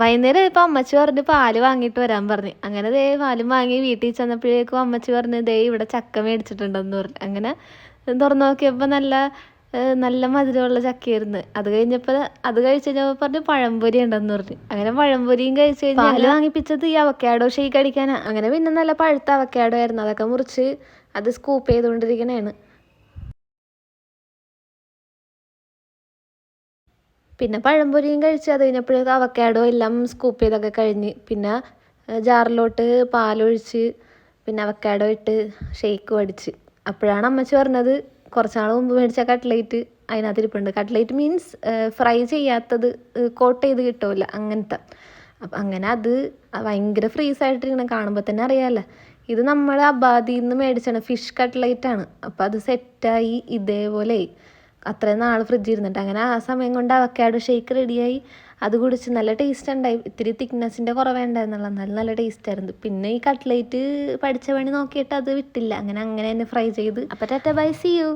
വൈകുന്നേരം ഇപ്പം അമ്മച്ചി പറഞ്ഞ് പാല് വാങ്ങിയിട്ട് വരാൻ പറഞ്ഞു. അങ്ങനെ ദേ പാലും വാങ്ങി വീട്ടിൽ ചെന്നപ്പോഴേക്കും അമ്മച്ചി പറഞ്ഞ് ദേ ഇവിടെ ചക്ക മേടിച്ചിട്ടുണ്ടെന്ന് പറഞ്ഞു. അങ്ങനെ തുറന്നു നോക്കിയപ്പോൾ നല്ല മധുരമുള്ള ചക്കയായിരുന്നു. അത് കഴിഞ്ഞപ്പോൾ അത് കഴിച്ച് കഴിഞ്ഞപ്പോൾ പറഞ്ഞ് പഴംപൊരി ഉണ്ടെന്ന് പറഞ്ഞു. അങ്ങനെ പഴംപൊരിയും കഴിച്ച് കഴിഞ്ഞാൽ പാല് വാങ്ങിപ്പിച്ചത് ഈ അവക്കാഡോ ഷേക്ക് അടിക്കാനാണ്. അങ്ങനെ പിന്നെ നല്ല പഴുത്ത അവക്കാഡോ ആയിരുന്നു. അതൊക്കെ മുറിച്ച് അത് സ്കൂപ്പ് ചെയ്തുകൊണ്ടിരിക്കണേണ്. പിന്നെ പഴംപൊരിയും കഴിച്ച് അത് കഴിഞ്ഞപ്പോഴേക്കും അവക്കാഡോ എല്ലാം സ്കൂപ്പ് ചെയ്തൊക്കെ കഴിഞ്ഞ് പിന്നെ ജാറിലോട്ട് പാലൊഴിച്ച് പിന്നെ അവക്കാഡോ ഇട്ട് ഷേക്ക് അടിച്ച്. അപ്പോഴാണ് അമ്മച്ചി പറഞ്ഞത് കുറച്ച് നാൾ മുമ്പ് മേടിച്ച കട്ട്ലേറ്റ് അതിനകത്ത് ഇരിപ്പുണ്ട്. കട്ട്ലേറ്റ് മീൻസ് ഫ്രൈ ചെയ്യാത്തത്, കോട്ട് ചെയ്ത് കിട്ടുമല്ലോ അങ്ങനത്തെ. അപ്പം അങ്ങനെ അത് ഭയങ്കര ഫ്രീസായിട്ടിരിക്കണം, കാണുമ്പോൾ തന്നെ അറിയാമല്ലോ. ഇത് നമ്മൾ അബാദിയിൽ നിന്ന് മേടിച്ചാണ്, ഫിഷ് കട്ട്ലേറ്റാണ്. അപ്പോൾ അത് സെറ്റായി ഇതേപോലെ അത്രയും നാൾ ഫ്രിഡ്ജിൽ ഇരുന്നിട്ട്. അങ്ങനെ ആ സമയം കൊണ്ട് അവക്കാഡോ ഷേക്ക് റെഡിയായി. അത് കുടിച്ച് നല്ല ടേസ്റ്റ് ഉണ്ടായി. ഇത്തിരി തിക്നെസ്സിൻ്റെ കുറവേണ്ടായിരുന്നുള്ളൂ, എന്നാലും നല്ല ടേസ്റ്റ് ആയിരുന്നു. പിന്നെ ഈ കട്ട്ലേറ്റ് പഠിച്ച പണി നോക്കിയിട്ട് അത് വിട്ടില്ല, അങ്ങനെ തന്നെ ഫ്രൈ ചെയ്ത്. അപ്പോൾ ടാറ്റ ബൈ, സീ യു.